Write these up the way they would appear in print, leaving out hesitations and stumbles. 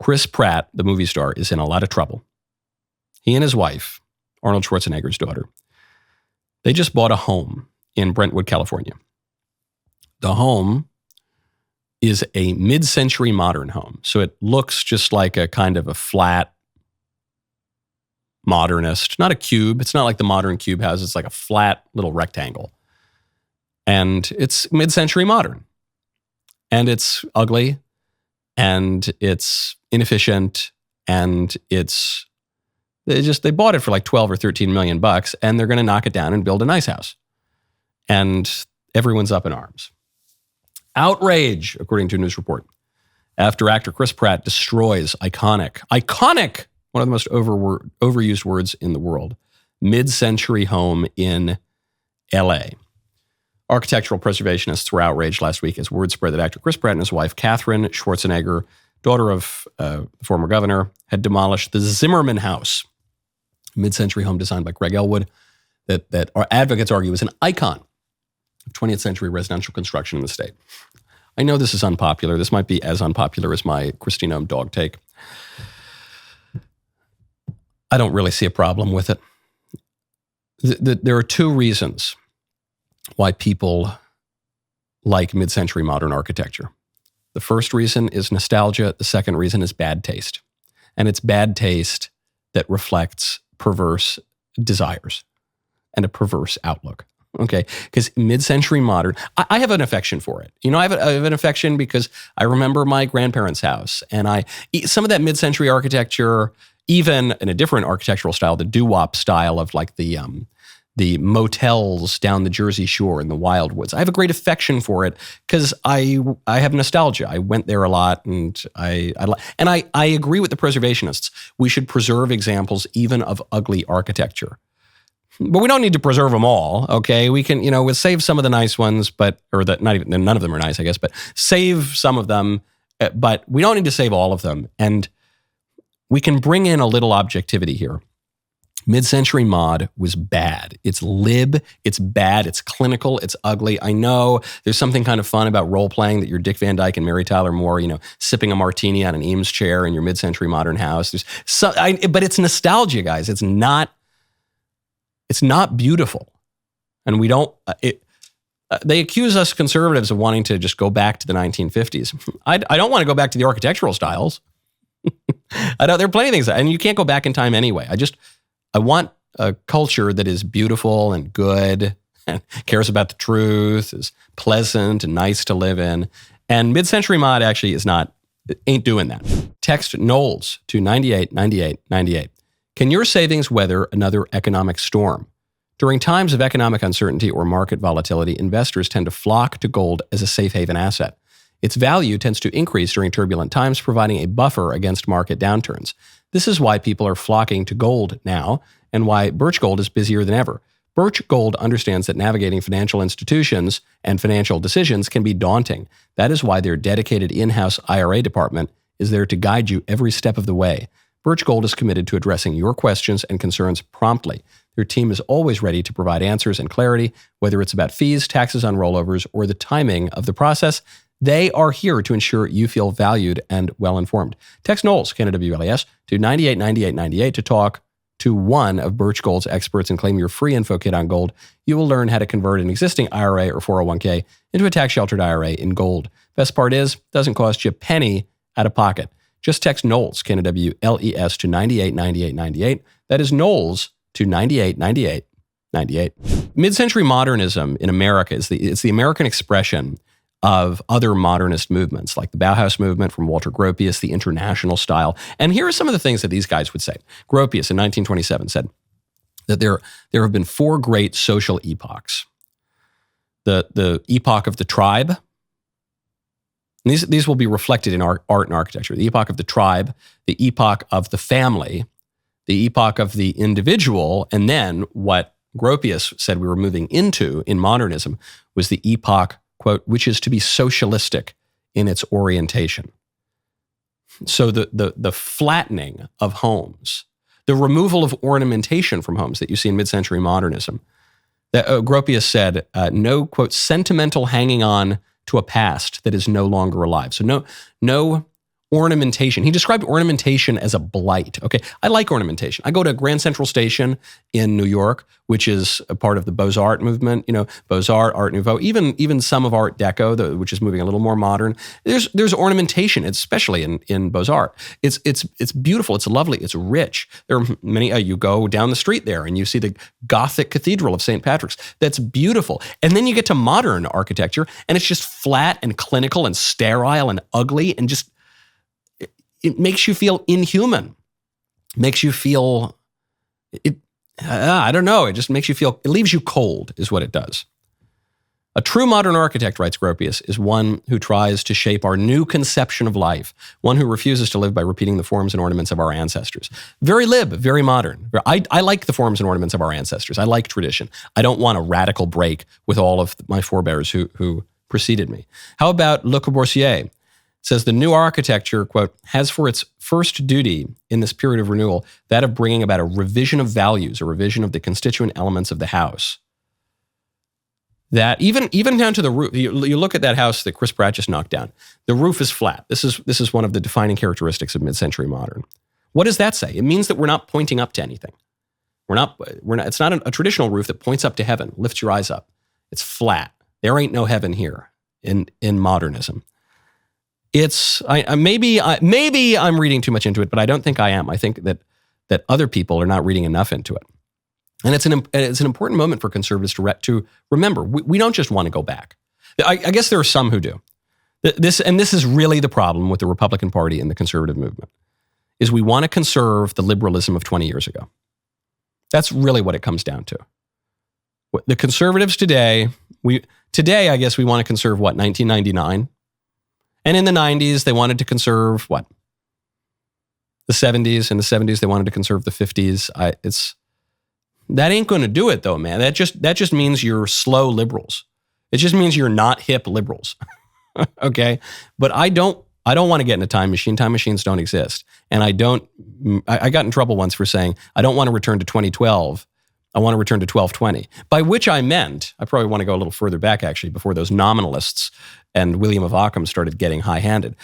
Chris Pratt, the movie star, is in a lot of trouble. He and his wife, Arnold Schwarzenegger's daughter, they just bought a home in Brentwood, California. The home is a mid-century modern home. So it looks just like a kind of a flat modernist, not a cube. It's not like the modern cube house. It's like a flat little rectangle. And it's mid-century modern. And it's ugly. And it's inefficient. And they bought it for like 12 or 13 million bucks, and they're going to knock it down and build a nice house. And everyone's up in arms. Outrage, according to a news report, after actor Chris Pratt destroys iconic, one of the most overused words in the world, mid-century home in LA. Architectural preservationists were outraged last week as word spread that actor Chris Pratt and his wife, Katherine Schwarzenegger, daughter of the former governor, had demolished the Zimmerman House, mid-century home designed by Greg Elwood, that our advocates argue is an icon of 20th century residential construction in the state. I know this is unpopular. This might be as unpopular as my Christine Ohm dog take. I don't really see a problem with it. There are two reasons why people like mid-century modern architecture. The first reason is nostalgia. The second reason is bad taste. And it's bad taste that reflects perverse desires and a perverse outlook. Okay, because mid-century modern, I have an affection for it. You know, I have an affection because I remember my grandparents' house, and some of that mid-century architecture, even in a different architectural style, the doo-wop style of like the motels down the Jersey Shore in the Wildwoods. I have a great affection for it because I have nostalgia. I went there a lot, and I agree with the preservationists. We should preserve examples even of ugly architecture. But we don't need to preserve them all, okay? We can, we'll save some of the nice ones, none of them are nice, I guess, but save some of them, but we don't need to save all of them. And we can bring in a little objectivity here. Mid-century mod was bad. It's lib, it's bad, it's clinical, it's ugly. I know there's something kind of fun about role-playing that you're Dick Van Dyke and Mary Tyler Moore, sipping a martini on an Eames chair in your mid-century modern house. But it's nostalgia, guys. It's not beautiful. And we don't, they accuse us conservatives of wanting to just go back to the 1950s. I don't want to go back to the architectural styles. I know there are plenty of things, and you can't go back in time anyway. I want a culture that is beautiful and good and cares about the truth, is pleasant and nice to live in. And mid-century mod actually ain't doing that. Text Knowles to 989898. Can your savings weather another economic storm? During times of economic uncertainty or market volatility, investors tend to flock to gold as a safe haven asset. Its value tends to increase during turbulent times, providing a buffer against market downturns. This is why people are flocking to gold now, and why Birch Gold is busier than ever. Birch Gold understands that navigating financial institutions and financial decisions can be daunting. That is why their dedicated in-house IRA department is there to guide you every step of the way. Birch Gold is committed to addressing your questions and concerns promptly. Their team is always ready to provide answers and clarity, whether it's about fees, taxes on rollovers, or the timing of the process. They are here to ensure you feel valued and well-informed. Text Knowles, Canada WLAS, to 989898 to talk to one of Birch Gold's experts and claim your free info kit on gold. You will learn how to convert an existing IRA or 401k into a tax-sheltered IRA in gold. Best part is, it doesn't cost you a penny out of pocket. Just text Knowles, Canada WLES, to 989898. That is Knowles to 989898. Mid-century modernism in America is the American expression of other modernist movements, like the Bauhaus movement from Walter Gropius, the international style. And here are some of the things that these guys would say. Gropius in 1927 said that there have been four great social epochs. The epoch of the tribe. And these will be reflected in art and architecture. The epoch of the tribe, the epoch of the family, the epoch of the individual, and then what Gropius said we were moving into in modernism was the epoch, quote, which is to be socialistic in its orientation. So the flattening of homes, the removal of ornamentation from homes that you see in mid-century modernism, that Gropius said, no, quote, sentimental hanging on to a past that is no longer alive. So no ornamentation. He described ornamentation as a blight. Okay, I like ornamentation. I go to Grand Central Station in New York, which is a part of the Beaux-Arts movement. Beaux-Arts, Art Nouveau, even some of Art Deco, which is moving a little more modern. There's ornamentation, especially in Beaux-Arts. It's beautiful. It's lovely. It's rich. There are many. You go down the street there and you see the Gothic Cathedral of St. Patrick's. That's beautiful. And then you get to modern architecture, and it's just flat and clinical and sterile and ugly and just. It makes you feel inhuman. Makes you feel, I don't know, it just makes you feel, it leaves you cold is what it does. A true modern architect, writes Gropius, is one who tries to shape our new conception of life, one who refuses to live by repeating the forms and ornaments of our ancestors. Very lib, very modern. I like the forms and ornaments of our ancestors. I like tradition. I don't want a radical break with all of my forebears who preceded me. How about Le Corbusier? Says the new architecture, quote, has for its first duty in this period of renewal that of bringing about a revision of values, a revision of the constituent elements of the house. That even down to the roof, you look at that house that Chris Pratt just knocked down. The roof is flat. This is one of the defining characteristics of mid-century modern. What does that say? It means that we're not pointing up to anything. We're not. It's not a traditional roof that points up to heaven, lifts your eyes up. It's flat. There ain't no heaven here in modernism. Maybe I'm reading too much into it, but I don't think I am. I think that other people are not reading enough into it, and it's an important moment for conservatives to remember. We don't just want to go back. I guess there are some who do. This is really the problem with the Republican Party and the conservative movement, is we want to conserve the liberalism of 20 years ago. That's really what it comes down to. The conservatives today, I guess we want to conserve 1999. And in the 90s, they wanted to conserve what? The 70s. In the 70s, they wanted to conserve the 50s. That ain't going to do it, though, man. That just means you're slow liberals. It just means you're not hip liberals. Okay? But I don't want to get in a time machine. Time machines don't exist. And I got in trouble once for saying, I don't want to return to 2012. I want to return to 1220, by which I meant, I probably want to go a little further back, actually, before those nominalists and William of Ockham started getting high-handed.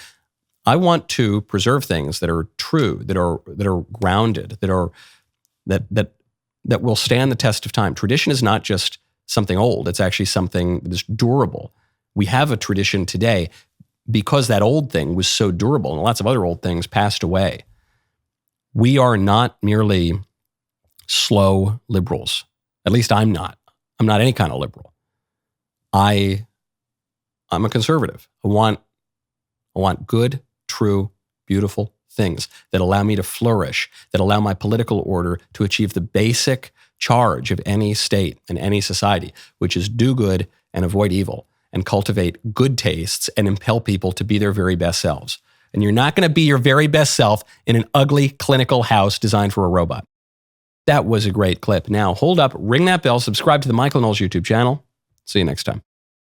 I want to preserve things that are true, that are grounded, that will stand the test of time. Tradition is not just something old. It's actually something that's durable. We have a tradition today because that old thing was so durable, and lots of other old things passed away. We are not merely slow liberals. At least I'm not. I'm not any kind of liberal. I'm a conservative. I want good, true, beautiful things that allow me to flourish, that allow my political order to achieve the basic charge of any state and any society, which is do good and avoid evil and cultivate good tastes and impel people to be their very best selves. And you're not going to be your very best self in an ugly clinical house designed for a robot. That was a great clip. Now, hold up, ring that bell, subscribe to the Michael Knowles YouTube channel. See you next time.